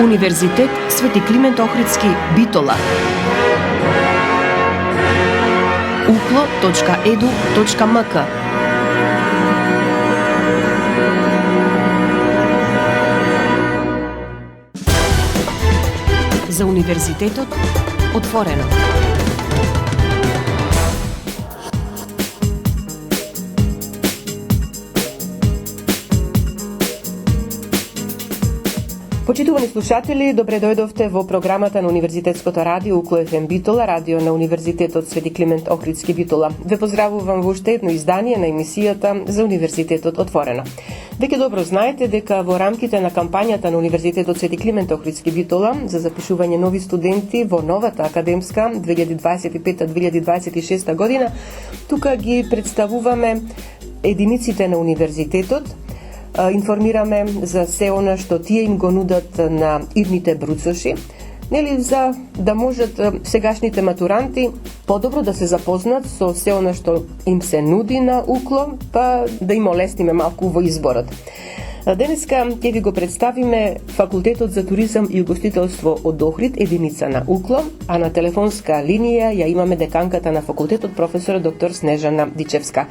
Универзитет Свети Климент Охридски, Битола. uklo.edu.mk. За универзитетот отворено. Почитувани слушатели, добре дојдовте во програмата на Универзитетското радио Укло ФМ Битола, радио на Универзитетот Свети Климент Охридски, Битола. Ве поздравувам во уште едно издание на емисијата за Универзитетот отворено. Веќе добро знаете дека во рамките на кампањата на Универзитетот Свети Климент Охридски, Битола за запишување нови студенти во новата академска 2025-2026 година, тука ги представуваме единиците на универзитетот, информираме за се она што тие им го нудат на идните бруцоши, нели, за да можат сегашните матуранти подобро да се запознат со се она што им се нуди на Укло, па да им олесниме малку во изборот. Денеска ќе ви го представиме Факултетот за туризам и угостителство од Охрид, единица на Укло, а на телефонска линија ја имаме деканката на факултетот, професор доктор Снежана Дичевска.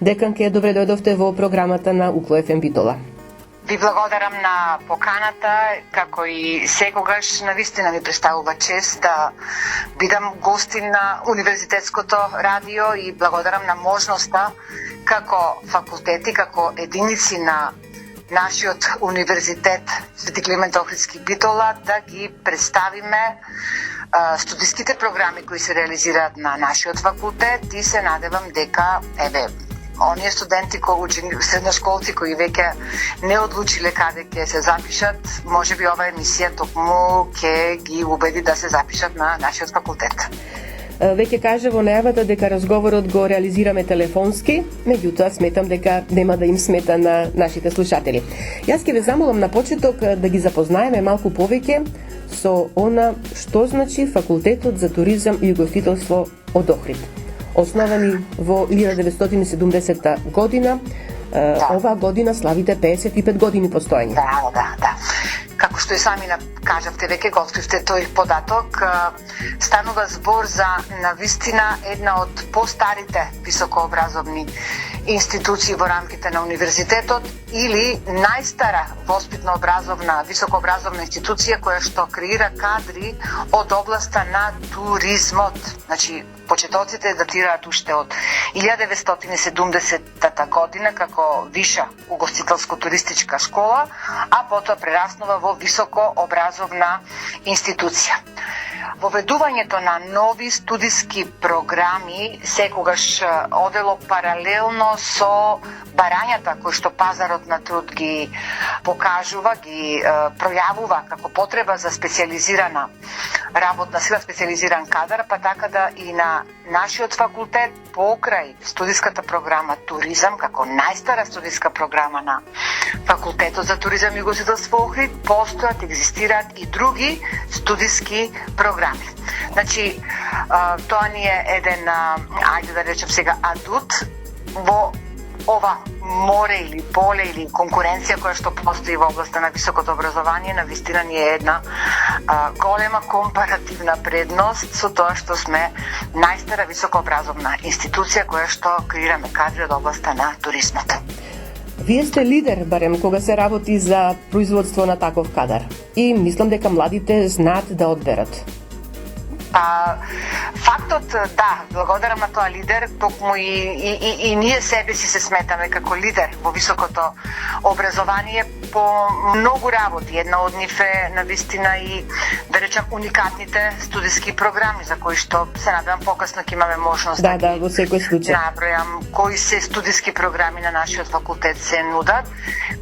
Деканке, добре дојдовте во програмата на Укло ФМ Битола. Ви благодарам на поканата, како и секогаш навистина ми представува чест да бидам гостин на Универзитетското радио и благодарам на можноста како факултети, како единици на нашиот универзитет Свети Климент Охридски, Битола да ги представиме студиските програми кои се реализираат на нашиот факултет и се надевам дека оние студенти кои учени средношколци кои веќе не одлучиле каде ќе се запишат, можеби ова емисија токму ќе ги убеди да се запишат на нашиот факултет. Веќе кажа во најавата дека разговорот го реализираме телефонски, меѓутоа сметам дека нема да им смета на нашите слушатели. Јас ќе ве замолам на почеток да ги запознаеме малку повеќе со она што значи Факултетот за туризам и угостителство од Охрид. Основани во 1970 година, оваа година славите 55 години постоење. Да. Како што и сами кажавте, веќе го откривте тој податок, станува збор за навистина една од постарите високообразовни институции во рамките на универзитетот или најстара воспитно-образовна, високообразовна институција која што креира кадри од областа на туризмот. Значи, почетоците датираат уште од 1970 година како виша угостителско-туристичка школа, а потоа прераснува во високообразовна институција. Воведувањето на нови студиски програми секогаш одело паралелно со барањата кои што пазарот на труд ги покажува, ги пројавува како потреба за специјализирана работна сила, специјализиран кадар, па така да и на нашиот факултет покрај студиската програма туризам, како најстара студиска програма на Факултетот за туризам и угостителство Охрид, постојат, екзистираат и други студиски програми. Значи, тоа ни е еден, ајде да речем сега, адут во ова море или поле или конкуренција која што постои во областа на високото образование, навистина ни е една голема компаративна предност со тоа што сме најстара високообразовна институција која што креираме кадри од областа на туризмот. Вие сте лидер, барем кога се работи за производство на таков кадар. И мислам дека младите знаат да одберат. Фактот, да, благодарам на тоа лидер, токму и ние себе си се сметаме како лидер во високото образование по многу работи. Една од нив е навистина и, да речем, уникатните студиски програми за кои што се надевам покасно ќе имаме можност да во секој случај набројам кои се студиски програми на нашиот факултет се нудат.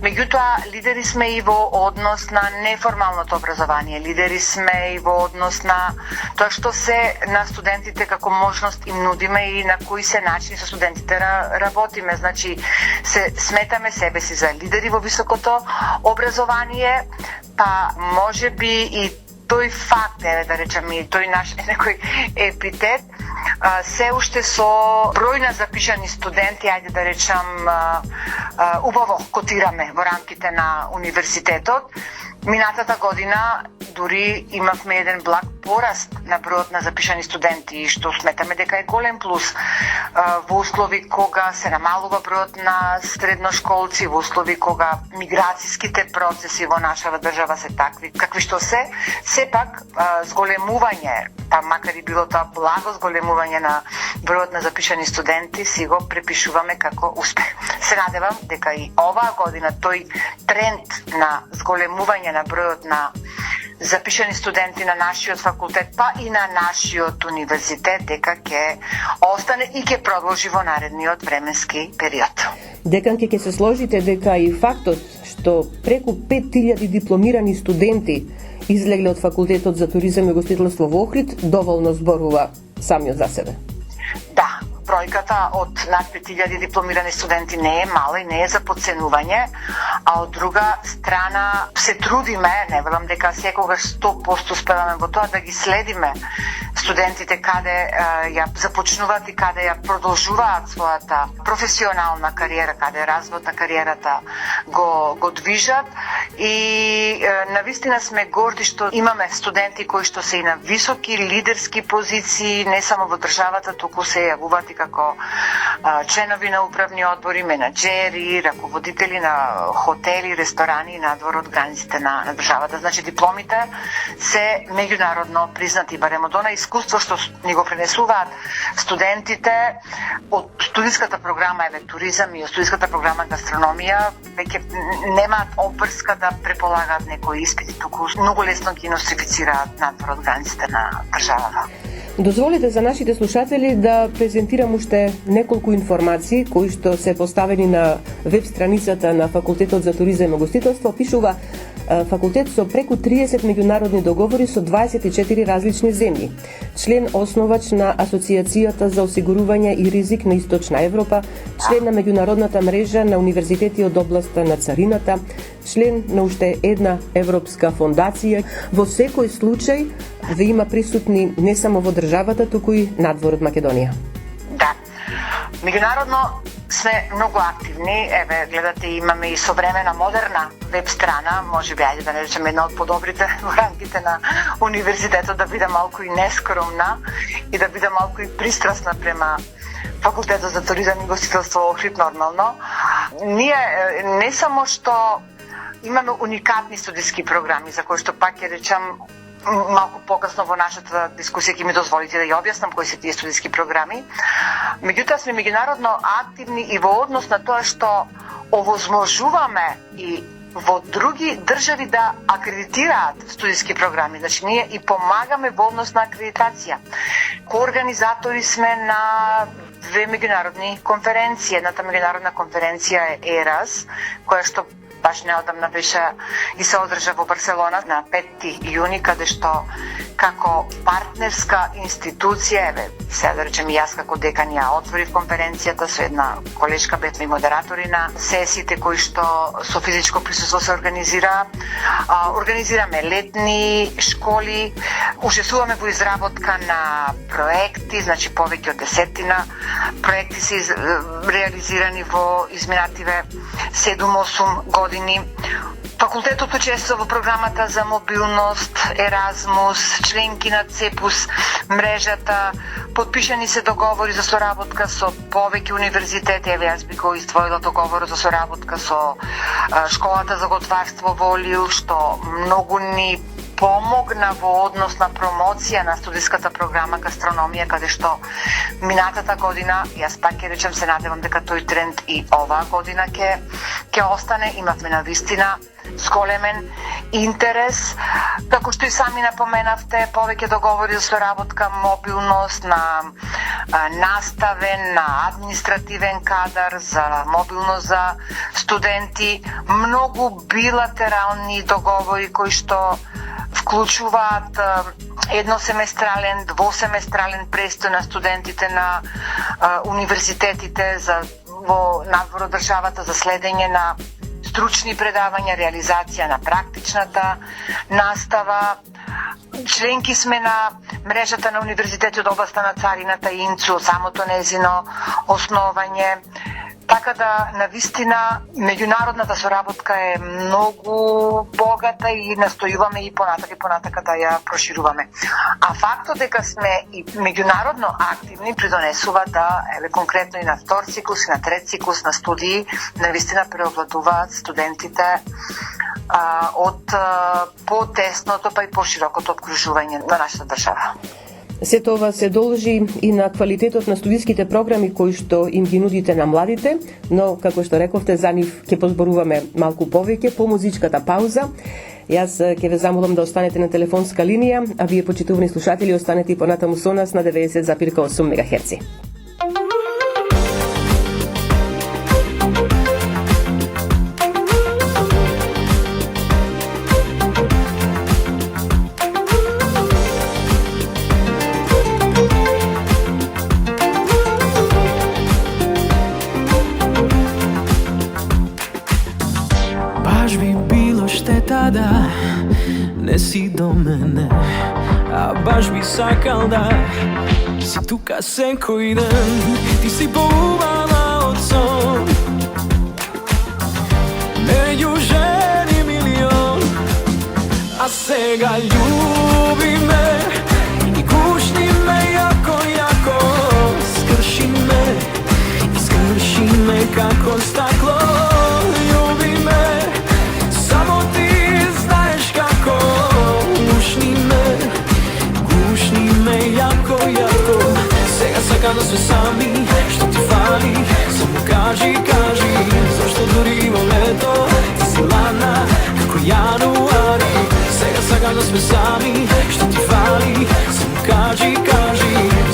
Меѓутоа, лидери сме и во однос на неформалното образование, лидери сме и во однос на тоа што се на студентите како можност им нудиме и на кои се начини со студентите работиме. Значи, се сметаме себе си за лидери во високото образование, па може би и тој факт, да речем, и тој наш некој епитет, се уште со број на запишани студенти, ајде да речем, убаво котираме во рамките на универзитетот. Минатата година дури имавме еден благ пораст на бројот на запишани студенти, што сметаме дека е голем плюс во услови кога се намалува бројот на средношколци, во услови кога миграцијските процеси во нашава држава се такви какви што се, сепак зголемување, па макар и било тоа благо зголемување на бројот на запишани студенти, си го препишуваме како успех. Се надевам дека и оваа година тој тренд на зголемување на бројот на запишани студенти на нашиот факултет, па и на нашиот универзитет, дека ќе остане и ќе продолжи во наредниот временски период. Деканке, ќе се сложите дека и фактот што преку 5000 дипломирани студенти излегле од факултетот за туризам и гостителство во Охрид доволно зборува самиот за себе. Да, бројката од над 5000 дипломирани студенти не е мала и не е за подценување, а од друга страна се трудиме, не велам дека секогаш 100% успеваме во тоа да ги следиме студентите каде ја започнуваат и каде ја продолжуваат својата професионална кариера, каде развојот на кариерата го движат и навистина сме горди што имаме студенти кои што се и на високи лидерски позиции, не само во државата, туку се јавуваат и како членови на управни одбори, менаџери, раководители на хотели, ресторани надвор од границите на државата. Значи дипломите се меѓународно признати, барем од она искуство што ни го пренесуваат студентите од студиската програма туризам и од студиската програма гастрономија, веќе немаат обврска да преполагаат некои испити, туку многу лесно ги нострифицираат надвор од границите на државата. Дозволете за нашите слушатели да презентирам уште неколку информации кои што се поставени на веб страницата на Факултетот за туризам и гостителство. Пишува факултет со преку 30 меѓународни договори со 24 различни земји. Член основач на Асоцијацијата за осигурување и ризик на Источна Европа, член на меѓународната мрежа на универзитети од областа на царината, член на уште една европска фондација. Во секој случај ве има присутни не само во државата, туку и надвор од Македонија. Да. Меѓународно сме многу активни. Еве, гледате, имаме и современа, модерна веб страна, можеби, ајде да не речеме една од подобрите во рамките на универзитетот, да биде малку и нескромна и да биде малку и пристрасна према Факултетот за туризам и гостителство Охрид нормално. Ние не само што имаме уникатни студиски програми, за кои што пак ќе речам малку покасно во нашата дискусија ќе ми дозволите да ја објаснам кои се тие студиски програми. Меѓутоа сме меѓународно активни и во однос на тоа што овозможуваме и во други држави да акредитираат студиски програми. Значи ние и помагаме во однос на акредитација. Коорганизатори сме на две меѓународни конференции. Едната меѓународна конференција е ЕРАС, која што баш неодамна беше и се одржа во Барселона на 5 јуни, каде што како партнерска институција, сега да речем и јас како декан ја отворив конференцијата со една колешка, бевме модератори на сесиите кои што со физичко присуство се организираме летни школи, учествуваме во изработка на проекти, значи повеќе од 10 проекти се реализирани во изминативе 7-8 години. Факултетот учествува во програмата за мобилност, Еразмус, членки на ЦЕПУС, мрежата, подпишани се договори за соработка со повеќе универзитети. Еве, јас би го издвоила договор за соработка со школата за готварство во Лил, што многу ни помогна во однос на промоција на студиската програма гастрономија, каде што минатата година, јас пак ќе речем, се надевам дека тој тренд и оваа година ќе остане. Имавме навистина зголемен интерес, како што и сами напоменавте, повеќе договори за соработка, мобилност на наставен, на административен кадар, за мобилност за студенти, многу билатерални договори кои што вклучуваат едносеместрален, двосеместрален престој на студентите на универзитетите во надвор од државата за следење на стручни предавања, реализација на практичната настава. Членки сме на мрежата на универзитети од областа на царината ИНЦУ, самото незино основање. Така да, навистина, меѓународната соработка е многу богата и настојуваме и понатака да ја прошируваме. А фактот дека сме и меѓународно активни придонесува да, конкретно и на втор циклус и на трет циклус на студии, навистина преовладуваат студентите од потесното па и поширокото обкружување на нашата држава. Се тоа се должи и на квалитетот на студиските програми кои што им ги нудите на младите, но како што рековте, за нив ќе позборуваме малку повеќе по музичката пауза. Јас ќе ве замолам да останете на телефонска линија, а вие, почитувани слушатели, останете и понатаму со нас на 90,8 МГц. Да не си до мене, а баш би сакал да си тука секој ден. Ти си поубава од сон меѓу жени милион, а сега љуби ме и гушни ме јако, јако. Скрши ме како стакло. Љуби ме, само ти знаеш како. Гушни ме јако, јако. Сега сакам да сме сами, што ти фали? Само кажи, зашто дури во лето ти си ладна како јануари. Сега сакам да сме сами, што ти фали? Само кажи,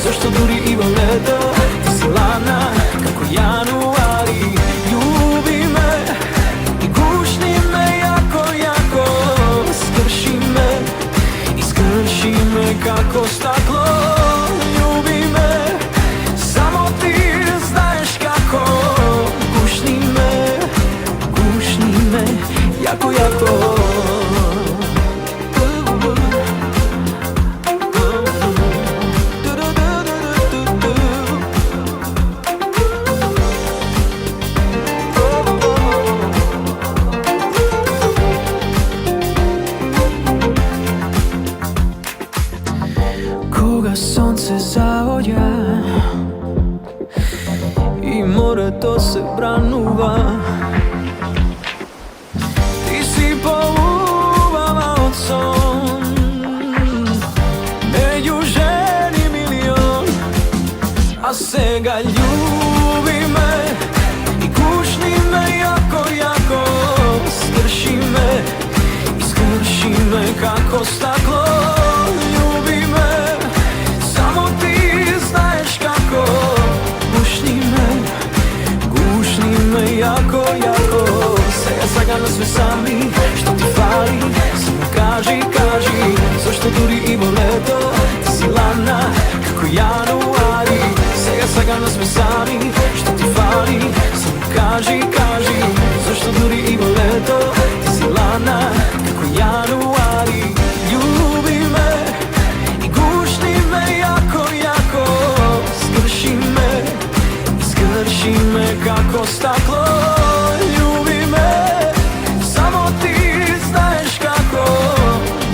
зашто дури и во лето ти си ладна како јануари. Љуби ме и гушни ме јако, јако. Скрши ме како стакло. Љуби ме, само ти знаеш како. Гушни ме јако, јако. Сонце заоѓа и морето се бранува. Ти си поубава од сон меѓу жени милион, а сега љуби ме и гушни ме јако, јако. Скрши ме како стакло. Љуби ме, само ти знаеш како. Гушни ме јако, јако. Сега сакам да сме сами, што ти фали? Само кажи, зашто дури и во лето ти си ладна како јануари. Сега сакам да сме сами, што ти фали? Само кажи, зашто дури и во лето ти си ладна како јануари. Љуби ме и гушни ме јако, јако. Скрши ме како стакло. Љуби ме, само ти знаеш како.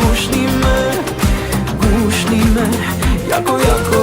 Гушни ме јако, јако.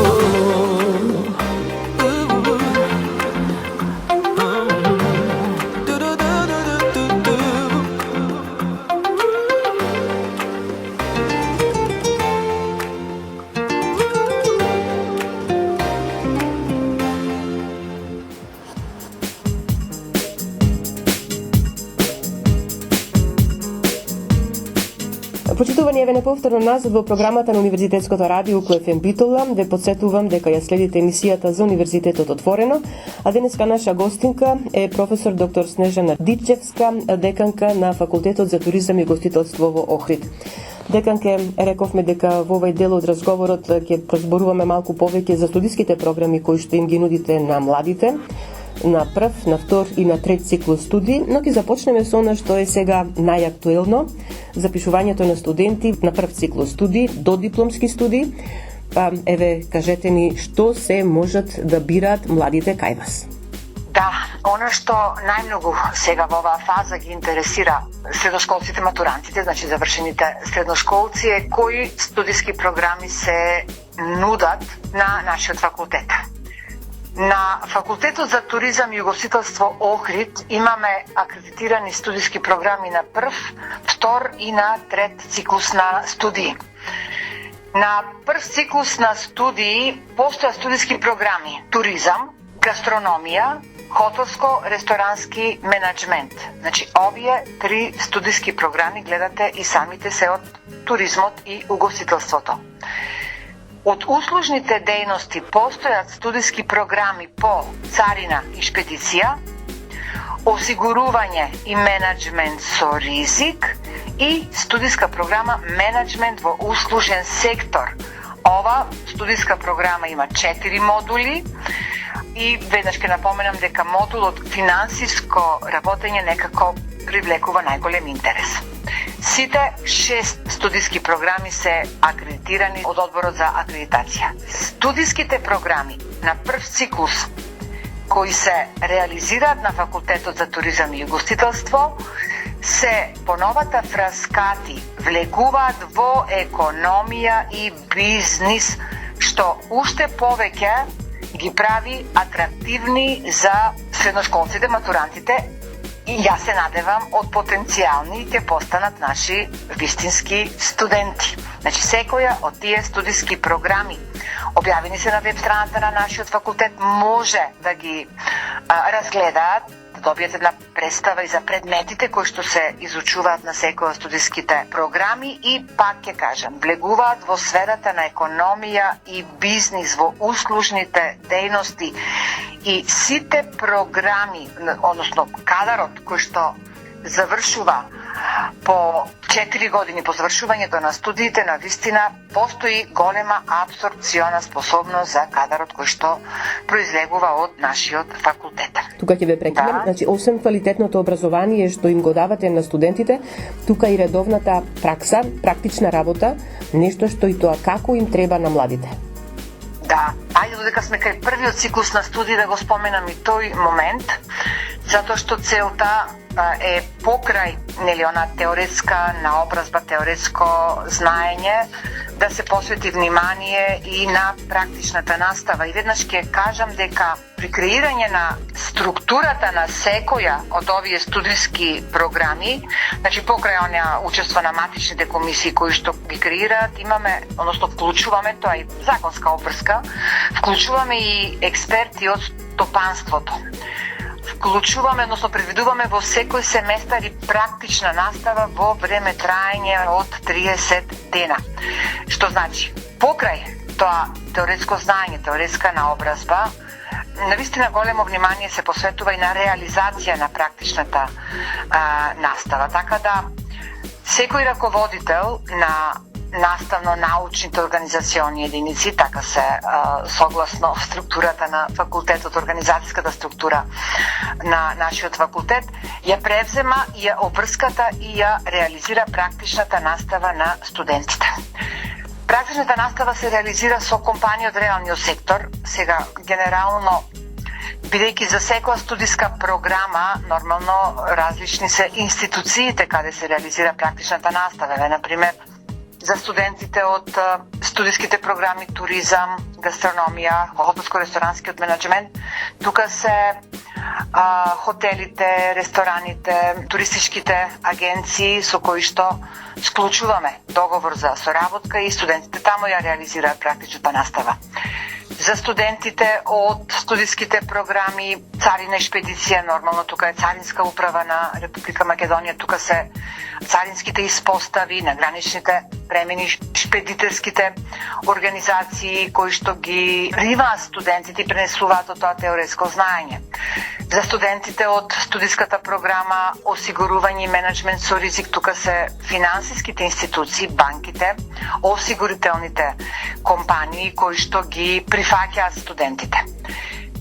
Почитувани, еве неповторно назад во програмата на Универзитетското радио УКФМ Битола. Ве подсетувам дека ја следите емисијата за Универзитетот отворено, а денеска наша гостинка е професор доктор Снежана Дичевска, деканка на Факултетот за туризам и гостителство во Охрид. Деканке, рековме дека во овој дел од разговорот ќе прозборуваме малку повеќе за студиските програми кои што им ги нудите на младите, на прв, на втор и на трет циклус студии, но ќе започнеме со она што е сега најактуелно, запишувањето на студенти на прв циклус студии, до дипломски студии. Па, еве, кажете ни што се можат да бираат младите кај вас. Да, Она што најмногу сега во оваа фаза ги интересира средношколците, матурантите, значи завршените средношколци, е кои студиски програми се нудат на нашиот факултет. На Факултетот за туризам и угостителство Охрид имаме акредитирани студиски програми на прв, втор и на трет циклус на студии. На прв циклус на студии постојат студиски програми туризам, гастрономија, хотелско-ресторански менеджмент. Значи, овие три студиски програми гледате и самите се од туризмот и угостителството. Од услужните дејности постојат студиски програми по царина и шпедиција, осигурување и менеджмент со ризик и студиска програма менеджмент во услужен сектор. Ова студиска програма има 4 модули и веднаш ќе напоменам дека модулот финансиско работење некако привлекува најголем интерес. Сите 6 студиски програми се акредитирани од Одборот за акредитација. Студиските програми на прв циклус кои се реализираат на Факултетот за туризам и угостителство се по новата фраскати влегуваат во економија и бизнис, што уште повеќе ги прави атрактивни за средношколците, матурантите, и јас се надевам од потенцијални ќе постанат наши вистински студенти. Значи, секоја од тие студиски програми објавени се на веб страната на нашиот факултет, може да ги разгледаат, да добиете една представа и за предметите кои што се изучуваат на секоја од студиските програми и пак ќе кажам, влегуваат во сферата на економија и бизнис, во услужните дејности и сите програми, односно кадарот кој што завршува по 4 години по завршувањето на студиите, на вистина постои голема апсорбциона способност за кадарот кој што произлегува од нашиот факултет. Тука ќе ве прекинем, значи освен квалитетното образование што им го давате на студентите, тука и редовната пракса, практична работа, нешто што и тоа како им треба на младите. Да, ајде додека сме кај првиот циклус на студии да го споменам и тој момент, затоа што целта е покрај она теоретска наобразба, теоретско знаење, да се посвети внимание и на практичната настава. И веднаш ќе кажам дека при креирање на структурата на секоја од овие студиски програми, значи покрај онаа учество на матичните комисии кои што ги креираат, имаме, односно вклучуваме, тоа и законска обврска, вклучуваме и експерти од стопанството. Вклучуваме, односно предвидуваме во секој семестар и практична настава во време траење од 30 дена. Што значи, покрај тоа теоретско знаење, теоретска наобразба, навистина големо внимание се посветува и на реализација на практичната настава. Така да, секој раководител на наставно-научните организациони единици, така се согласно структурата на факултетот, организацијската структура на нашиот факултет, ја превзема и ја обврската и ја реализира практичната настава на студентите. Практичната настава се реализира со компанија од реалниот сектор. Сега, генерално, бидејќи за секоја студиска програма, нормално различни се институциите каде се реализира практичната настава. Например, за студентите од студиските програми туризам, гастрономија, хотелско-ресторанскиот менеджмент, тука се хотелите, рестораните, туристичките агенции со кои што склучуваме договор за соработка и студентите таму ја реализираат практичната настава. За студентите од студиските програми царина и шпедиција, нормално тука е Царинска управа на Република Македонија, тука се царинските испостави на граничните премини, шпедитерските организации кои што ги риваат студентите и пренесуваат тоа теоретско знаење. За студентите од студиската програма осигурување и менеджмент со ризик, тука се финансиските институции, банките, осигурителните компании кои што ги прифаќаат студентите.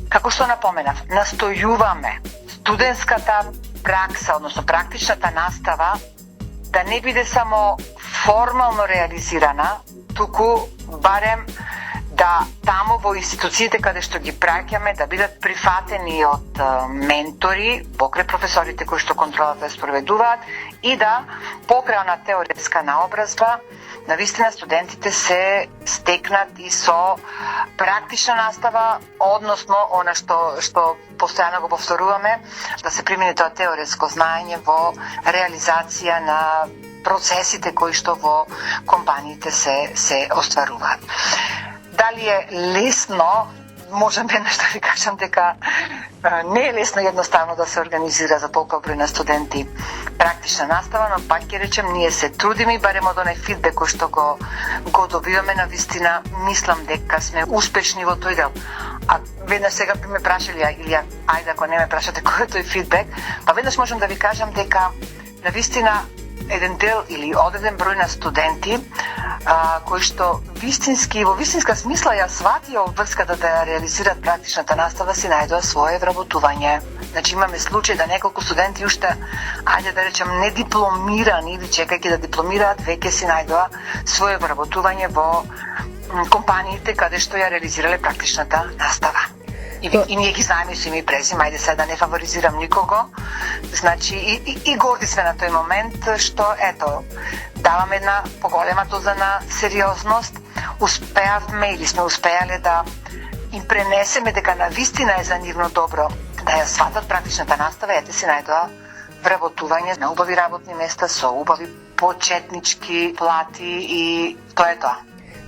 Како што напоменав, настојуваме студентската пракса, односно практичната настава, да не биде само формално реализирана, туку барем да тамо во институциите каде што ги праќаме да бидат прифатени од ментори, покрај професорите кои што контролата спроведуваат и да покрај на теоретска наобразба навистина студентите се стекнат и со практична настава, односно она што постојано го повторуваме, да се примени тоа теоретско знаење во реализација на процесите кои што во компаниите се остваруваат. Дали е лесно? Можам еднаш да ви кажам дека не е лесно едноставно да се организира за толкова број на студенти практична настава, но пак ќе речем, ние се трудиме и барем од оној фидбек кој што го добиваме, на вистина мислам дека сме успешни во тој дел. А веднаш сега би ме прашали, или ајде ако не ме прашате кој е тој фидбек, па веднаш можам да ви кажам дека на вистина еден дел или одреден број на студенти кои што во вистинска смисла ја сватија обврската да ја реализираат практичната настава, си најдоа свое вработување. Значи имаме случај да неколку студенти уште, ајде да речем, не дипломирани или чекајќи да дипломираат, веќе си најдоа свое вработување во компаниите каде што ја реализирале практичната настава. И ние ги знаеме со име и презиме, ајде сега да не фаворизирам никого. Значи и горди сме на тој момент што ето даваме една поголема доза на сериозност. Успеавме или сме успеале да им пренесеме дека навистина е за нивно добро да ја сватат практичната настава, ете си најдоа вработување на убави работни места со убави почетнички плати и тоа е тоа.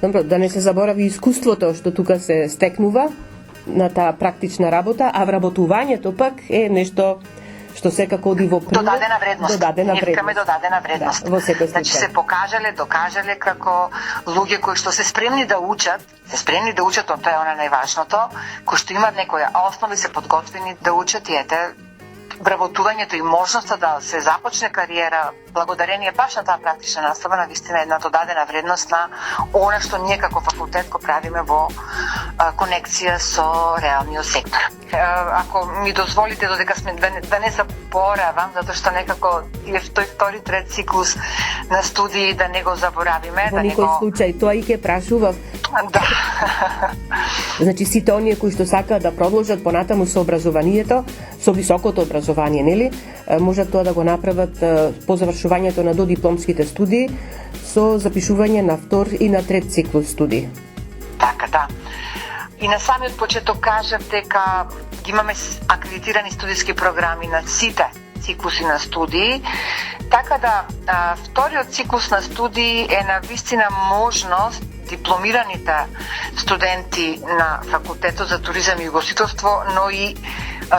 Добро, да не се заборави искуството што тука се стекнува на таа практична работа, а вработувањето пак е нешто што секако оди во прилог. Додадена вредност. Ние викаме додадена вредност. Да, во секој случај. Значи се докажале како луѓе кои што се спремни да учат, тоа е она најважното, кои што имаат некоја основа и се подготвени да учат, и ете вработувањето и можноста да се започне кариера благодарение баш на таа практична настава, навистина една додадена вредност на она што ние како факултет го правиме во конекција со реалниот сектор. Ако ми дозволите, додека сме да не заборавам, затоа што некако е тој втори трет циклус на студии да не го заборавиме, во никој случај, тоа и ќе прашував. Да. Значи сите оние кои што сакаат да продолжат понатаму со образованието, со високото образование, нели, можат тоа да го направат по завршувањето на додипломските студии со запишување на втор и на трет циклус студии. Така, да. И на самиот почеток кажав дека ги имаме акредитирани студиски програми на сите циклуси на студии, така да вториот циклус на студии е на вистина можност дипломираните студенти на факултетот за туризам и ugostителство, но и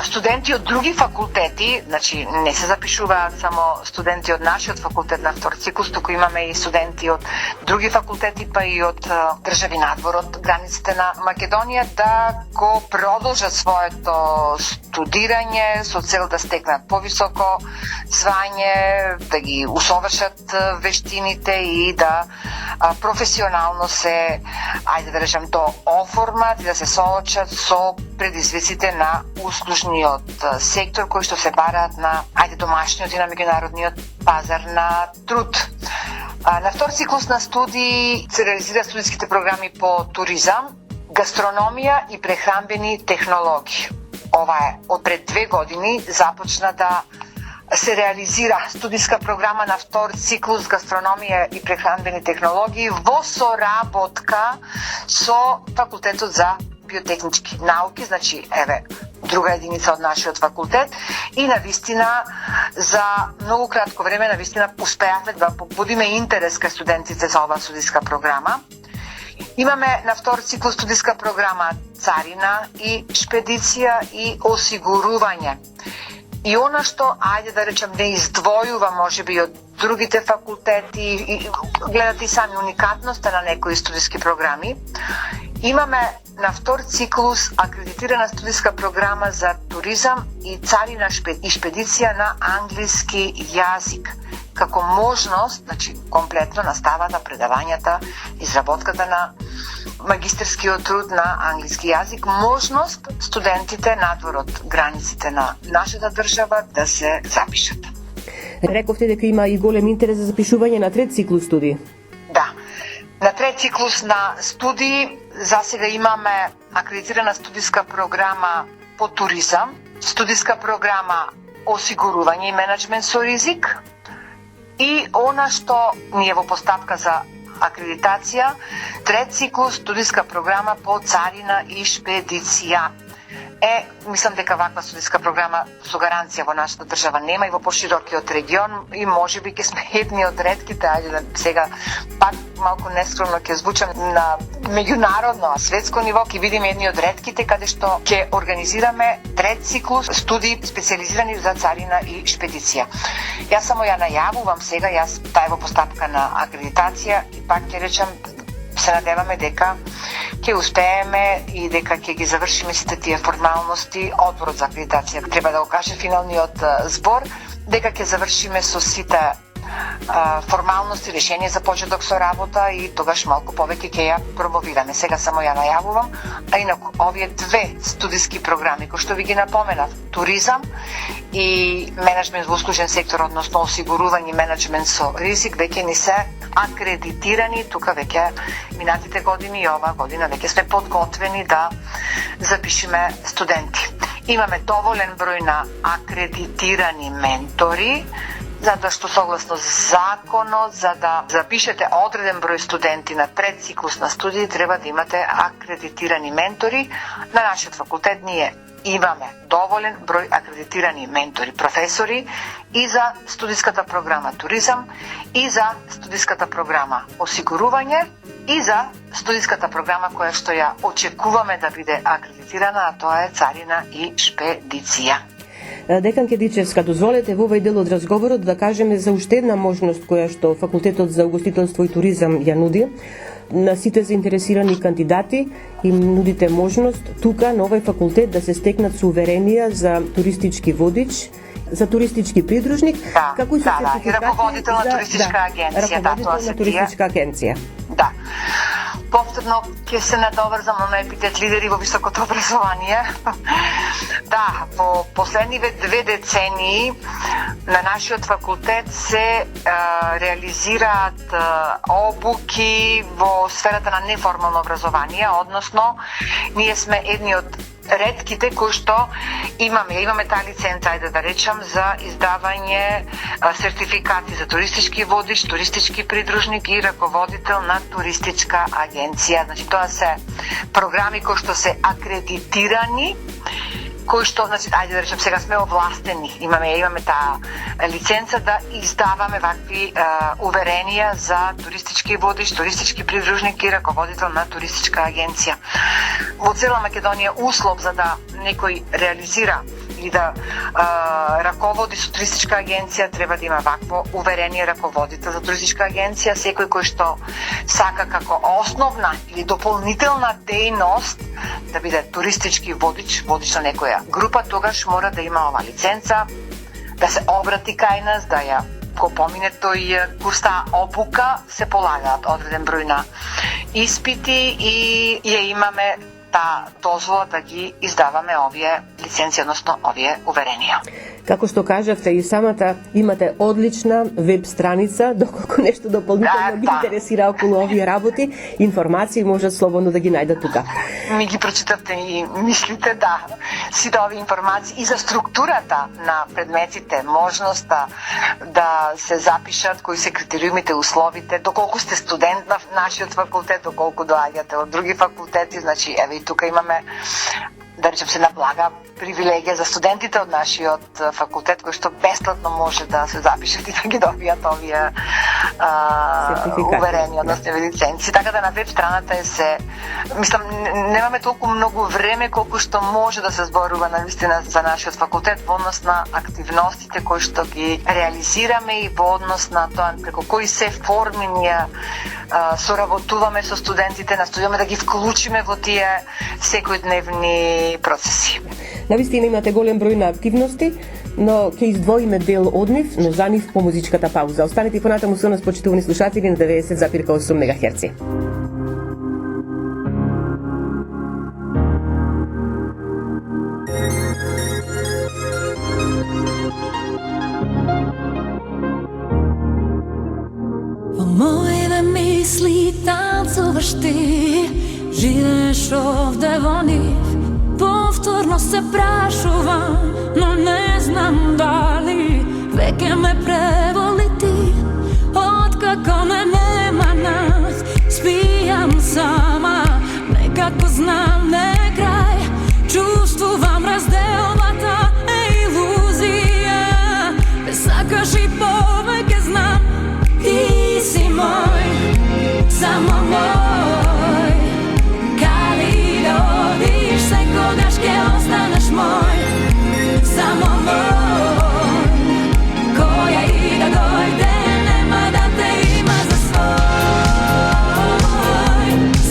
студенти од други факултети, значи не се запишуваат само студенти од нашиот факултет на втор циклус, туку имаме и студенти од други факултети, па и од држави надвор од границите на Македонија, да го продолжат своето студирање со цел да стекнат повисоко звање, да ги усовршат вештините и да професионално се, ајде да речем, то оформат и да се соочат со предизвиците на услужниот сектор кои што се бараат на домашниот и на меѓународниот пазар на труд. На втор циклус на студии се реализираат студиските програми по туризам, гастрономија и прехранбени технологии. Ова е од пред 2 години започна да се реализира студиска програма на втор циклус гастрономија и прехранбени технологии во соработка со факултетот за биотехнички науки, значи друга единица од нашиот факултет, и навистина за многу кратко време навистина успеавме да побудиме интерес кај студентите за оваа студиска програма. Имаме на втор циклус студиска програма царина и шпедиција и осигурување. И она што, ајде да речем, не издвојува можеби од другите факултети и гледате и сами уникатноста на некои студиски програми, имаме на втор циклус акредитирана студиска програма за туризам и царина и шпедиција на англиски јазик. Како можност, значи комплетно наставата, предавањата, изработката на магистерскиот труд на англиски јазик, можност студентите надвор од границите на нашата држава да се запишат. Рековте дека има и голем интерес за запишување на трет циклус студии. Да. На трет циклус на студии За сега имаме акредитирана студиска програма по туризам, студиска програма осигурување и менеджмент со ризик и она што ни е во постапка за акредитација, трет циклус студиска програма по царина и шпедиција. Мислам дека ваква студиска програма со гаранција во нашата држава нема и во поширокиот регион и можеби ќе сме едни од ретките, сега пак малку нескромно ќе звучам, на меѓународно, светско ниво ќе видиме едни од ретките каде што ќе организираме трет циклус студии специјализирани за царина и шпедиција. Јас само ја најавувам сега, таа е во постапка на акредитација и пак ќе речам, се надеваме дека ќе успееме и дека ќе ги завршиме сите тие формалности. Одборот за акредитација треба да го каже финалниот збор, дека ќе завршиме со сите формалности, решение за почеток со работа и тогаш малку повеќе ќе ја промовираме. Сега само ја најавувам, а инаку овие две студиски програми кои што ви ги напоменав, туризам и менеджмент во услужен сектор, односно осигурување и менеджмент со ризик, веќе ни се акредитирани, тука веќе минатите години и оваа година веќе сме подготвени да запишеме студенти. Имаме доволен број на акредитирани ментори, затоа што согласно законот, за да запишете одреден број студенти на трет циклус на студии, треба да имате акредитирани ментори. На нашиот факултет ние имаме доволен број акредитирани ментори, професори и за студиската програма туризам, и за студиската програма осигурување, и за студиската програма која што ја очекуваме да биде акредитирана, а тоа е царина и шпедиција. Декан Кедичевска, дозволете во овој дел од разговорот да кажеме за уште една можност која што Факултетот за угостителство и туризам ја нуди. На сите заинтересирани кандидати им нудите можност тука на овој факултет да се стекнат со уверенија за туристички водич, за туристички придружник, како и со сертификати и раководител на туристичка агенција, на туристичка агенција. Да. Повторно ќе се надоврзам на епитет лидери во високото образование. Да, во последниве 2 децении на нашиот факултет се реализираат обуки во сферата на неформално образование, односно ние сме едни од ретките кои што имаме таа лиценца, ајде да речам, за издавање сертификати за туристички водич, туристички придружник и раководител на туристичка агенција. Значи тоа се програми кои што се акредитирани, кои што, значи, ајде да речем, сега сме овластени, имаме таа лиценца да издаваме вакви уверенија за туристички водич, туристички придружник и раководител на туристичка агенција. Во цела Македонија услов за да некој реализира и да раководи со туристичка агенција треба да има вакво уверение раководител за туристичка агенција. Секој кој што сака како основна или дополнителна дејност да биде туристички водич на некоја група, тогаш мора да има ова лиценца, да се обрати кај нас, да ја го помине тој курста обука, се полагаат одреден број на испити и ја имаме таа дозвола да ги издаваме овие лиценци, односно овие уверенија. Како што кажавте и самата, имате одлична веб страница, доколку нешто дополнително ги интересира околу овие работи, информации можат слободно да ги најдат тука. Ми ги прочитавте и мислите, да, сите овие информации и за структурата на предметите, можноста да се запишат, кои се критериумите, условите, доколку сте студент на нашиот факултет, доколку доаѓате од други факултети, значи еве и тука имаме, да речем, се наблага привилегија за студентите од нашиот факултет, кои што бесплатно може да се запишат и да ги добијат овие уверени, односно лиценци. Така да на веб страната е се... Мислам, немаме толку многу време колку што може да се зборува навистина за нашиот факултет во однос на активностите кои што ги реализираме и во однос на тоа преку кои се форми ние соработуваме со студентите, настојуваме да ги вклучиме во тие секојдневни процеси. Навистина имате голем број на активности, но ќе издвоиме дел од нив, но за нив по музичката пауза. Останете понатаму со нас, почитувани слушатели, на 90,8 МГц. Во моите мисли танцуваш ти, живееш овде во нив. Повторно се прашувам, но не знам дали веќе ме преволи ти. Откако нема нас, спијам сама, некако знам не крај. Чувствувам разделата е илузија, те сакаш и повеќе знам. Ти си мој, само мој. Кали да одиш, секогаш ке останеш мој. Само мој, која и да дојде, нема да те има за свој.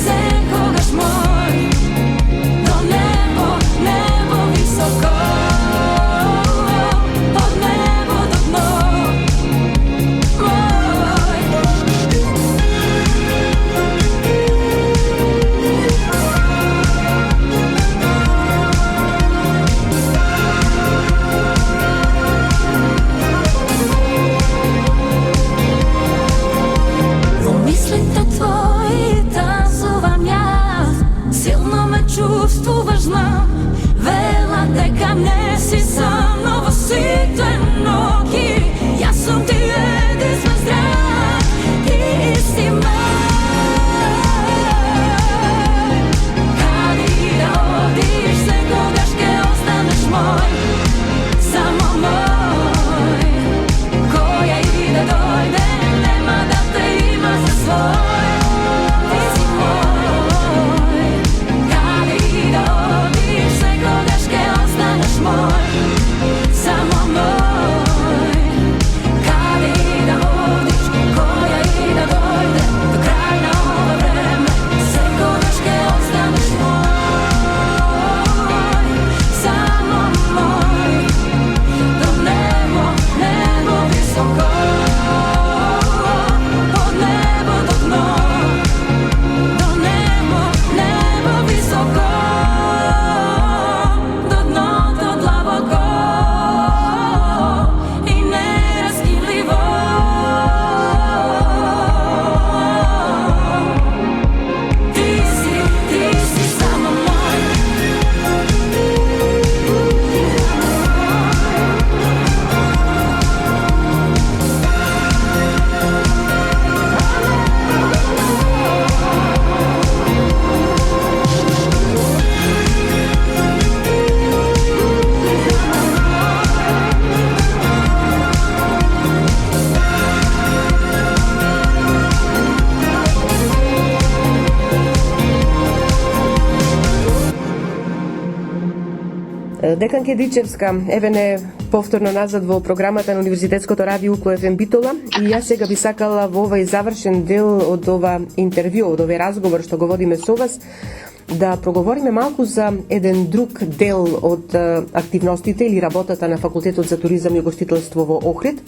Секогаш мој, до небо, небо високо, од небо до дно. Чувствуваш, знам, вела дека не си сам, но во сите ноќи јас сум ти единствен здрав. Ти си мој, каде да одиш, секогаш ке останеш мој. Само мој, која и да дојде, нема да те има за свој. Само мој, каде и да одиш, која и да дојде, до крај на ова време, секогаш ке останеш мој. Само мој, до небо, небо високо, од небо до дно, до небо, небо високо. Деканке Дичевска, еве не повторно назад во програмата на Универзитетското радио УКФМ Битола, и јас сега би сакала во овој завршен дел од ова интервју, од овој разговор што го водиме со вас, да проговориме малку за еден друг дел од активностите или работата на Факултетот за туризам и гостителство во Охрид,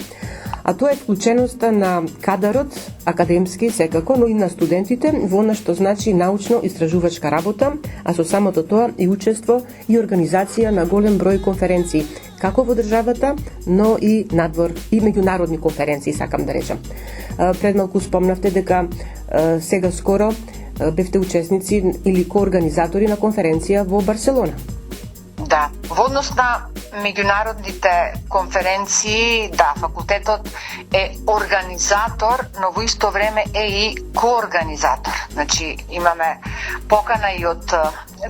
а тоа е вклученоста на кадарот, академски секако, но и на студентите во она што значи научно-истражувачка работа, а со самото тоа и учество и организација на голем број конференции, како во државата, но и надвор, и меѓународни конференции, сакам да речам. Пред малку спомнавте дека сега скоро бевте учесници или коорганизатори на конференција во Барселона. Да, во однос на меѓународните конференции, да, факултетот е организатор, но во исто време е и коорганизатор. Значи, имаме покана и од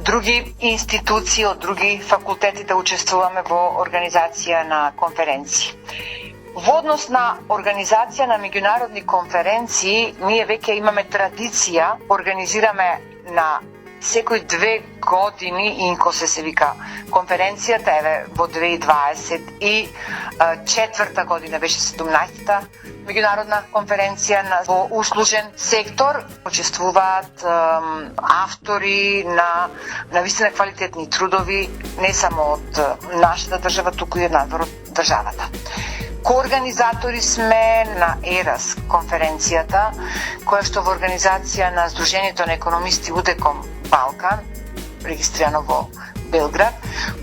други институции, од други факултети да учествуваме во организација на конференции. Во однос на организација на меѓународни конференции, ние веќе имаме традиција, организираме на секој 2 години, инко се вика конференцијата, еве во 2020 и четврта година беше 17-та меѓународна конференција во услужен сектор. Учествуваат автори на вистина квалитетни трудови, не само од нашата држава, туку и од надвор од државата. Коорганизатори сме на ЕРАС конференцијата, која што во организација на Сдруженијето на економисти УДЕКОМ Балкан, регистрирано во Белград.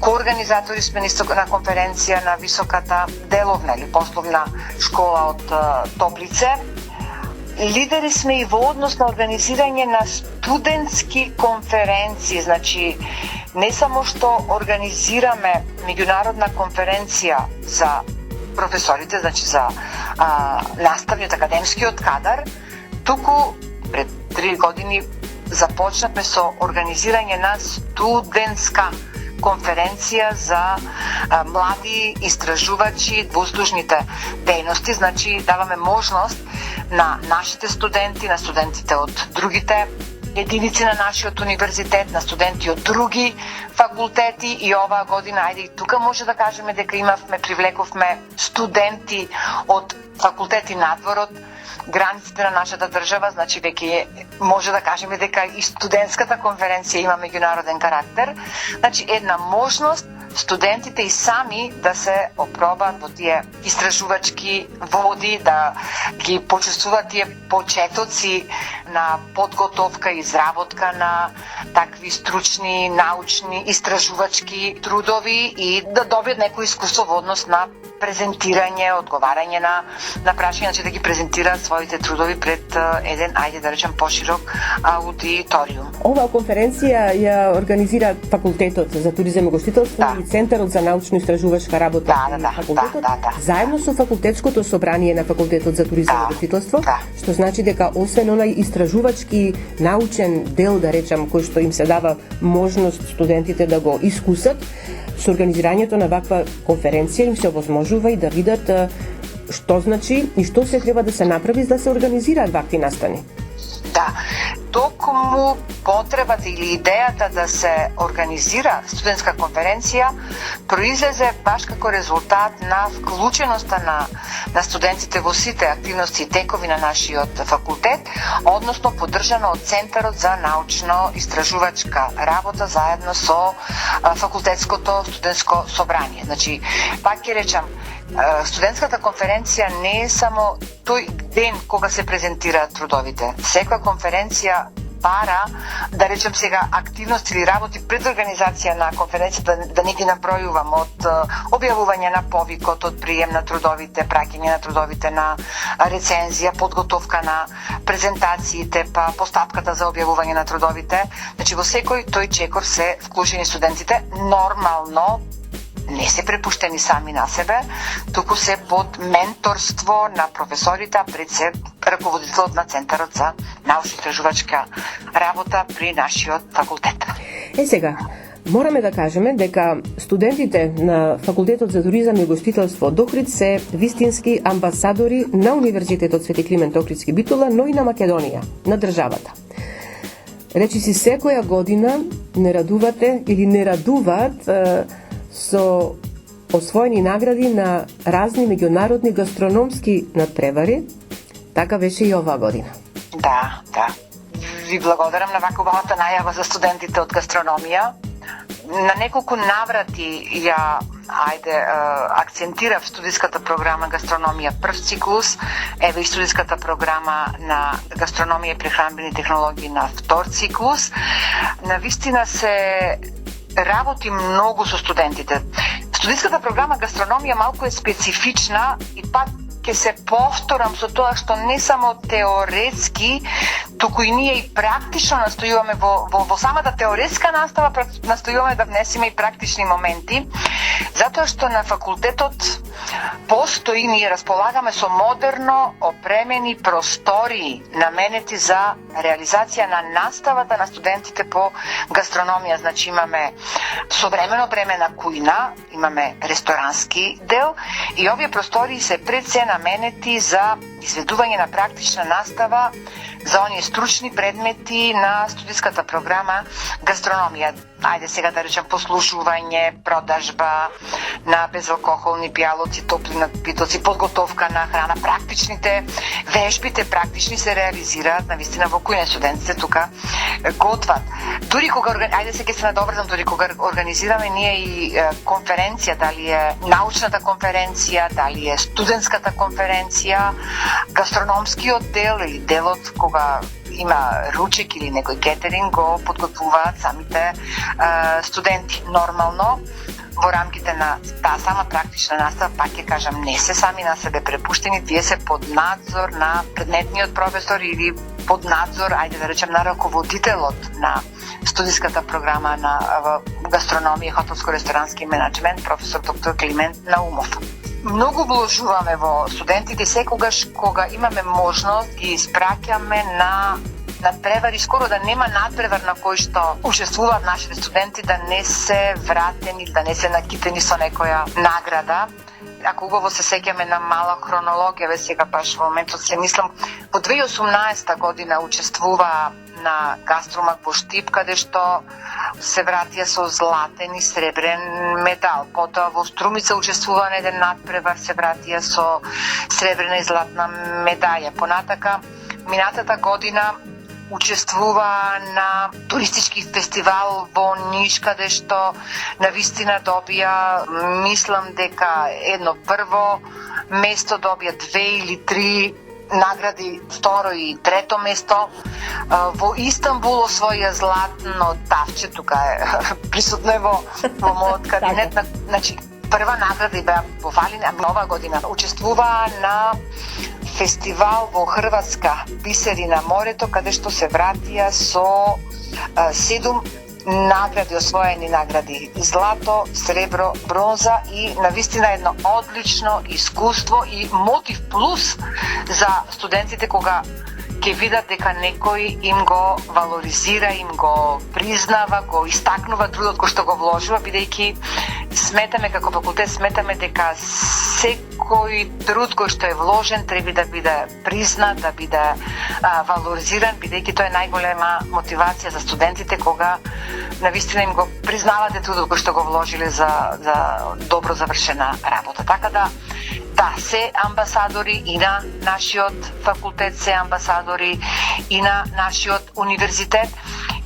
Коорганизатори сме на конференција на високата деловна или пословна школа од Топлице Лидери сме и во однос на организирање на студентски конференции, значи не само што организираме меѓународна конференција за професорите, значи за наставниот академскиот кадар, туку пред 3 години започнавме со организирање на студентска конференција за млади истражувачи воздушните дејности, значи даваме можност на нашите студенти, на студентите од другите единици на нашиот универзитет, на студенти од други факултети и оваа година, ајде и тука може да кажеме дека привлековме студенти од факултети надвор од границите на нашата држава, значи веќе може да кажеме дека и студентската конференција има меѓународен карактер. Значи една можност студентите и сами да се опробаат во тие истражувачки води, да ги почувствуваат тие почетоци на подготовка и изработка на такви стручни, научни, истражувачки трудови и да добијат некој искуство во однос на презентирање, одговарање на прашања, значи да ги презентираат своите трудови пред еден, ајде да речем, поширок аудиториум. Оваа конференција ја организира Факултетот за туризам и гостителство и Центарот за научно-истражувачка работа на факултетот, заедно со Факултетското собрание на Факултетот за туризам и гостителство, што значи дека освен онај истражувачки научен дел, да речам, кој што им се дава можност студентите да го искусат, со организирањето на ваква конференција им се овозможува и да видат што значи и што се треба да се направи за да се организираат вакви настани. Да, токму потребата или идејата да се организира студентска конференција произлезе баш како резултат на вклученоста на студентите во сите активности и текови на нашиот факултет, односно поддржано од Центарот за научно-истражувачка работа заедно со Факултетското студентско собрание. Значи, пак ќе речам, студентската конференција не е само тој ден кога се презентираат трудовите. Секоја конференција бара, да речем сега, активност или работи пред организација на конференцијата, да не ги набројувам, од објавување на повикот, од прием на трудовите, праќање на трудовите на рецензија, подготовка на презентациите, па постапката за објавување на трудовите. Значи во секој тој чекор се вклучени студентите, нормално не се препуштени сами на себе, туку се под менторство на професорите, пред се раководителот на Центарот за научно-истражувачка работа при нашиот факултет. Сега, мораме да кажеме дека студентите на Факултетот за туризам и гостителство од Охрид се вистински амбасадори на Универзитетот Свети Климент Охридски Битола, но и на Македонија, на државата. Речиси секоја година не радувате или не радуваат со освоени награди на разни меѓународни гастрономски надпревари, така беше и оваа година. Да. Ви благодарам на ваковата најава за студентите од гастрономија. На неколку наврати ја акцентирав студиската програма гастрономија прв циклус, еве и студиската програма на гастрономија и прехранбени технологии на втор циклус. Навистина се работи многу со студентите. Студиската програма гастрономија малку е специфична и пак ќе се повторам со тоа што не само теоретски, туку и ние и практично настојуваме во самата теоретска настава, настојуваме да внесеме и практични моменти, затоа што на факултетот постои, ние располагаме со модерно опремени простории наменети за реализација на наставата на студентите по гастрономија. Значи имаме современо опремена кујна, имаме ресторански дел и овие простории се пред се наменети за изведување на практична настава за оние стручни предмети на студиската програма гастрономија. Ајде сега да речем послушување, продажба на безалкохолни пијалоци, топли напитоци, подготовка на храна, практичните вежбите практични се реализираат навистина во кујна, студентите тука готват. Дури кога ајде сега се надоврзам, дури кога организираме ние и конференција, дали е научната конференција, дали е студентската конференција, гастрономскиот дел или делот кога има ручек или некој кетеринг го подготвуваат самите студенти. Нормално, во рамките на таа сама практична настава, пак ќе кажам, не се сами на себе препуштени, тие се под надзор на предметниот професор или под надзор, ајде да речем, на раководителот на студиската програма на гастрономија и хотелско-ресторански менаџмент, професор доктор Климент Наумов. Многу вложуваме во студентите, секогаш кога имаме можност ги испраќаме на надпревари, скоро да нема надпревар на кој што учествуваат нашите студенти да не се вратени, да не се накитени со некоја награда. Ако убаво се сеќаме на мала хронологија, сега баш во моментот се мислам, во 2018 година учествува на Гастромак во Штип, каде што се вратија со златен и сребрен медал. Потоа во Струмица учествува на еден надпревар, се вратија со сребрена и златна медаја. Понатака, минатата година учествува на туристички фестивал во Ниш, каде што навистина добија, мислам дека едно прво место, добија 2 или 3 награди, второ и трето место. Во Истанбул освоја златно тавче, тука е присутно е во мојот кабинет. Значи, прва награда беа во Валин, а нова година учествува на фестивал во Хрватска, Бисери на морето, каде што се вратија со 7 награди, освоени награди: злато, сребро, бронза, и навистина едно одлично искуство и мотив плюс за студентите кога ќе видат дека некој им го валоризира, им го признава, го истакнува трудот кој што го вложува, бидејќи сметаме како факултет, сметаме дека секој труд кој што е вложен треба да биде признат, да биде валоризиран, бидејќи тоа е најголема мотивација за студентите кога навистина им го признавате трудот кој што го вложиле за добро завршена работа. Така да, се амбасадори и на нашиот факултет, се амбасадори и на нашиот универзитет.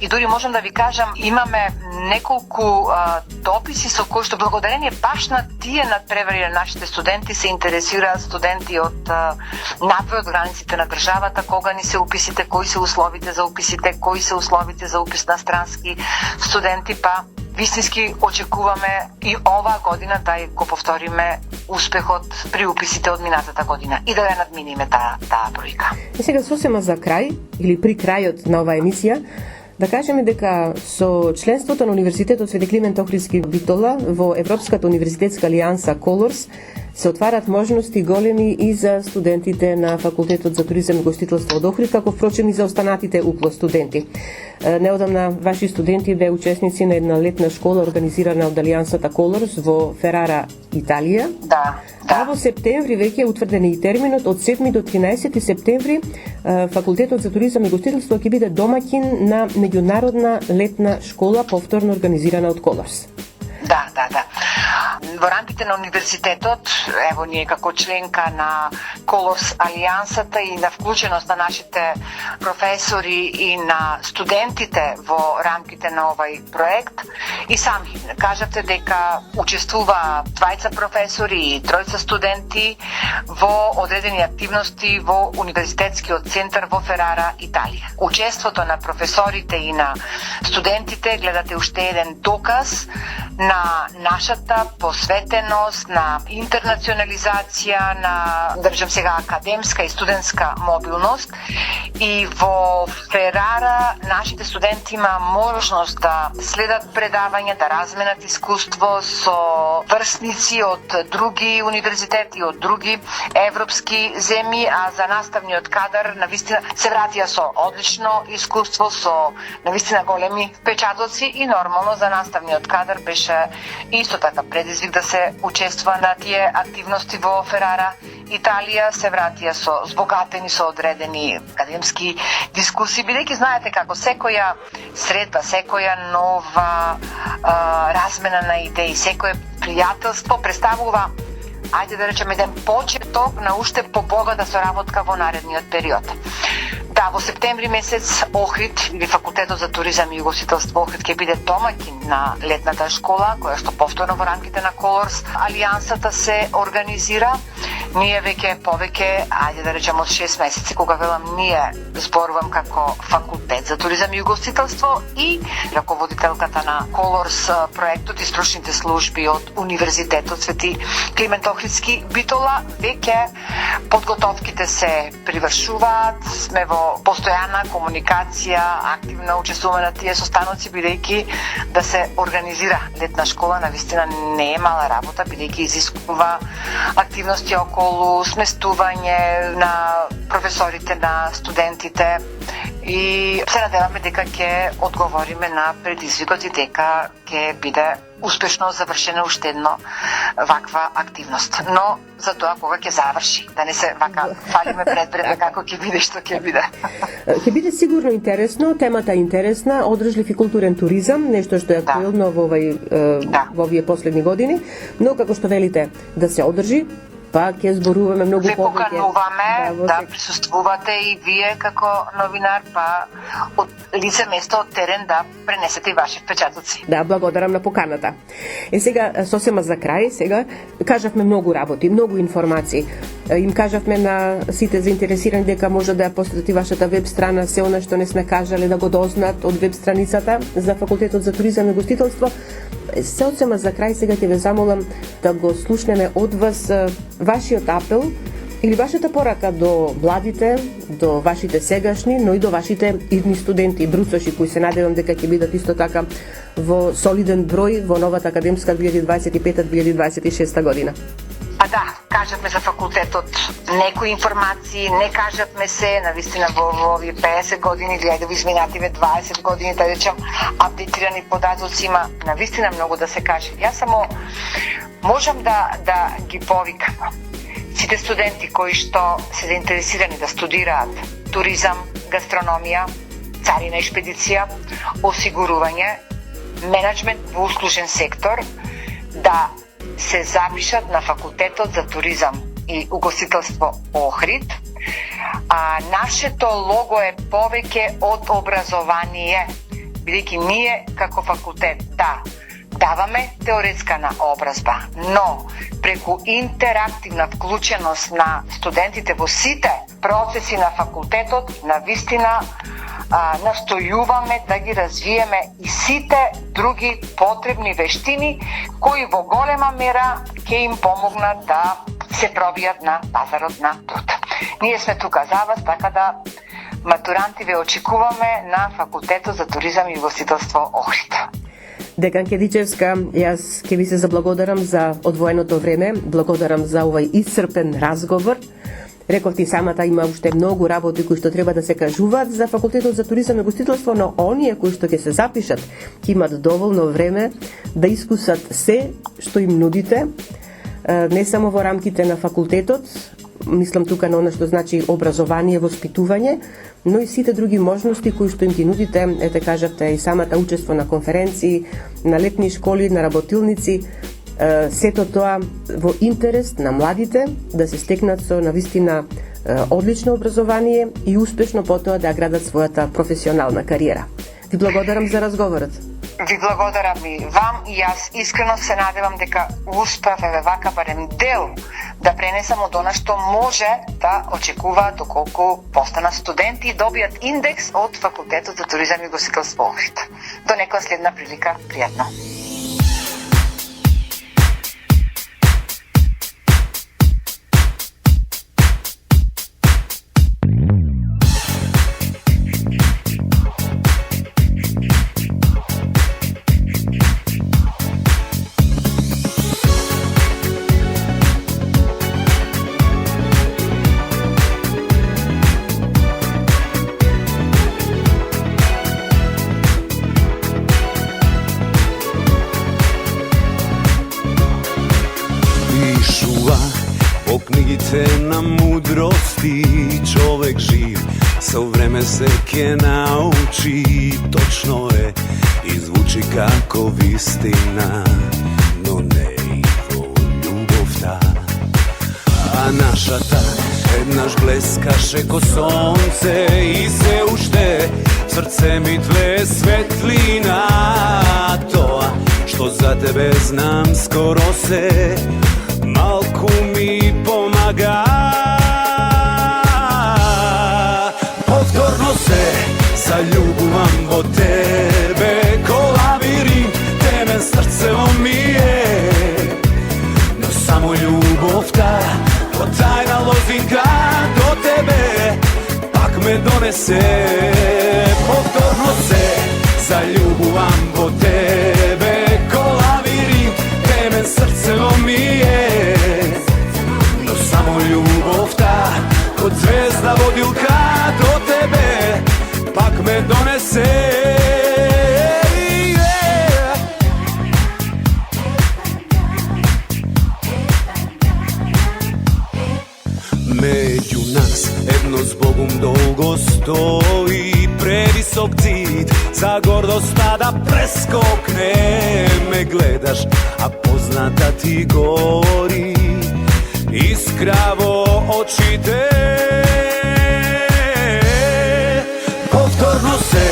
И дури можам да ви кажам, имаме неколку дописи со кои што благодарение баш на тие надпревари на нашите студенти се интересираат студенти од надвор од границите на државата, кога ни се уписите, кои се условите за уписите, кои се условите за упис на странски студенти, па вистински очекуваме и оваа година да го повториме успехот при уписите од минатата година и да ја надминиме таа бројка. И сега сосема за крај или при крајот на оваа емисија да кажеме дека со членството на Универзитетот Свети Климент Охридски Битола во Европската универзитетска алијанса Колорс се отварат можности големи и за студентите на Факултетот за туризам и гостителство од Охрид, како впрочем и за останатите УКЛО студенти. Неодамна ваши студенти беа учесници на една летна школа организирана од алијансата Колорс во Ферара, Италија. Да. А во септември веќе е утврден и терминот од 7 до 13 септември Факултетот за туризам и гостителство ќе биде домаќин на меѓународна летна школа повторно организирана од Колорс. Да. Во рамките на универзитетот, ево ние како членка на Колорс алијансата и на вклученост на нашите професори и на студентите во рамките на овај проект, и сами кажавте дека учествува 2 професори и 3 студенти во одредени активности во универзитетскиот центар во Ферара, Италија. Учеството на професорите и на студентите гледате уште еден доказ на нашата посветеност, на интернационализација, на, да речем сега, академска и студентска мобилност. И во Ферара нашите студенти има можност да следат предавања, да разменат искуство со врсници од други универзитети, од други европски земји, а за наставниот кадар навистина се вратија со одлично искуство, со навистина големи впечатоци, и нормално за наставниот кадар беше исто така предизвик да се учествува на тие активности во Ферара, Италија. Се вратија со збогатени со одредени академски дискусии, бидејќи знаете како секоја средба, секоја нова размена на идеи, секое пријателство представува, ајде да речем, еден почеток на уште побогата соработка во наредниот период. Да, во септември месец Охрид или Факултетот за туризам и гостителство Охрид ќе биде домаќин на летната школа, која што повторно во рамките на Колорс алијансата се организира. Ние веќе повеќе, ајде да речем од 6 месеци, кога велам ние, зборувам како факултет за туризам и угостителство и раководителката на Колорс проектот и стручните служби од Универзитетот Свети Климент Охридски Битола, веќе подготовките се привршуваат, сме во постојана комуникација, активно учествуваме на тие состаноци, бидејќи да се организира летна школа навистина не е мала работа, бидејќи изискува активности околу сместување на професорите, на студентите, и се надеваме дека ќе одговориме на предизвикот и дека ќе биде успешно завршена уште едно ваква активност. Но за тоа кога ќе заврши, да не се вака фалиме пред како ќе биде, што ќе биде. Ќе биде сигурно интересно, темата е интересна, одржлив и културен туризам, нешто што е актуелно во овие последни години, но како што велите да се одржи, па ќе зборуваме многу повеќе. Ве покануваме да присуствувате и вие како новинар, па од лице место, од терен да пренесете и ваши впечатоци. Да, благодарам на поканата. Сега, сосема за крај, сега кажавме многу работи, многу информации. Им кажавме на сите заинтересирани дека може да ја посети вашата веб страна, се она што не сме кажале да го дознаат од веб страницата за Факултетот за туризам и гостителство. Сосема за крај, сега ќе ве замолам да го слушнеме од вас вашиот апел или вашата порака до младите, до вашите сегашни, но и до вашите идни студенти и бруцоши, кои се надевам дека ќе бидат исто така во солиден број во новата академска 2025-2026 година. А да, кажавме за факултетот некои информации, не кажавме се, навистина во овие 50 години, или ајде во изминативе 20 години, да речем, апдейтирани податоци има навистина многу да се каже. Јас само можам да ги повикам сите студенти кои што се заинтересирани да студираат туризам, гастрономија, царина и шпедиција, осигурување, менеджмент во услужен сектор, да се запишат на Факултетот за туризам и угостителство Охрид. Нашето лого е повеќе од образование, бидејќи ние како факултет, даваме теоретска наобразба, но преку интерактивна вклученост на студентите во сите процеси на факултетот, навистина настојуваме да ги развиеме и сите други потребни вештини кои во голема мера ќе им помогнат да се пробијат на пазарот на труд. Ние сме тука за вас, така да матуранти ве очекуваме на Факултетот за туризам и угостителство Охрид. Декан Кедичевска, јас ќе ви се заблагодарам за одвоеното време, благодарам за овој исцрпен разговор. Рековте и самата, има уште многу работи кои што треба да се кажуваат за Факултетот за туризам и гостителство, но оние кои што ќе се запишат ќе имат доволно време да искусат се што им нудите, не само во рамките на факултетот, мислам тука на она што значи образование, воспитување, но и сите други можности кои што им ги нудите, ете кажавте и самата учество на конференции, на летни школи, на работилници, сето тоа во интерес на младите да се стекнат со навистина одлично образование и успешно потоа да градат својата професионална кариера. Ви благодарам за разговорот. Ви благодарам и вам, и јас искрено се надевам дека успеавме вака барем дел да пренесам од она што може да очекуваат доколку постанат студенти и добијат индекс од Факултетот за туризам и угостителство Охрид. До некоја следна прилика, пријатно. На мудрости човек жив со време се ќе научи, точно е и звучи како вистина, но не и во љубовта. А нашата еднаш блескаше ко сонце и се уште срце ми тле светлина. Тоа што за тебе знам скоро се малку ми помага снага. Повторно се заљубувам во тебе, ко лавиринт, темен срцево ми е. Но само љубовта, ко тајна лозинка до тебе, пак ме донесе. Повторно се заљубувам во тебе, ко лавиринт, темен срцево ми е. Но само љубовта, ко звезда водилка до тебе, пак ме донесе. Меѓу нас едно с Богом долго стои, превисок зид за гордоста да прескокне. Ме гледаш, а позната ти гори искра во очите. Повторно се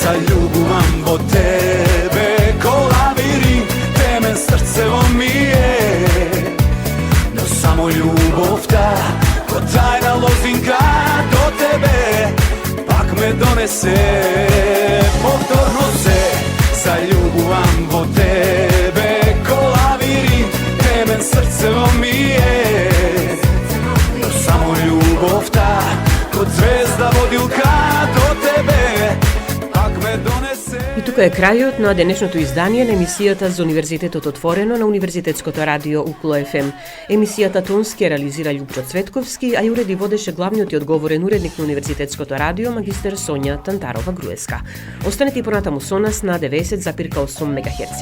заљубувам во тебе, ко лавиринт, темен срцево ми е. Но само љубовта, ко тајна лозинка до тебе, пак ме донесе. Повторно се заљубувам во тебе, ко лавиринт, темен срцево ми е. Но само љубовта, ко звезда водилка до тебе, пак ме донесе. И тука е крајот на денешното издание на емисијата за Универзитетот отворено на Универзитетското радио Укло ФМ. Емисијата тонски реализира Љупчо Цветковски, а ја уреди водеше главниот и одговорен уредник на Универзитетското радио магистер Сонја Тантарова-Груевска. Останете и понатаму со нас на 90,8 МГц.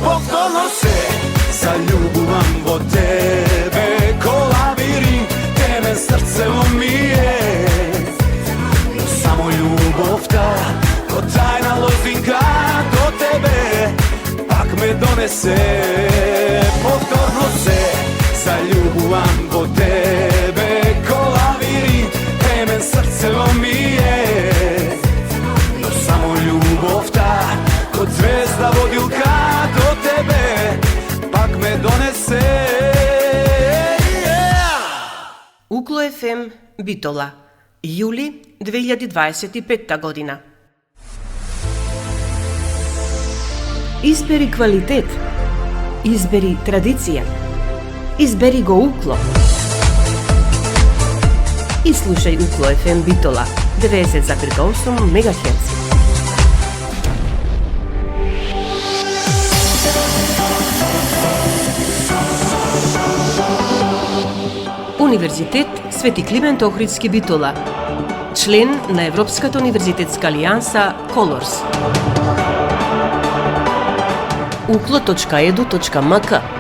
Повторно се заљубувам во тебе, ко лавиринт, темен срцево ми е. Но само љубовта, ко тајна лозинка до тебе, пак ме донесе. Повторно се заљубувам во тебе, ко лавиринт, темен срцево ми е. Но само љубовта, ко звезда водилка до тебе, пак ме донесе. Укло ФМ Битола, јули 2025 година. Избери квалитет, избери традиција, избери го Укло. И слушај Укло ФМ Битола, 90,8 МГц. Универзитет Свети Климент Охридски Битола, член на Европската универзитетска алијанса Колорс. uklo.edu.mk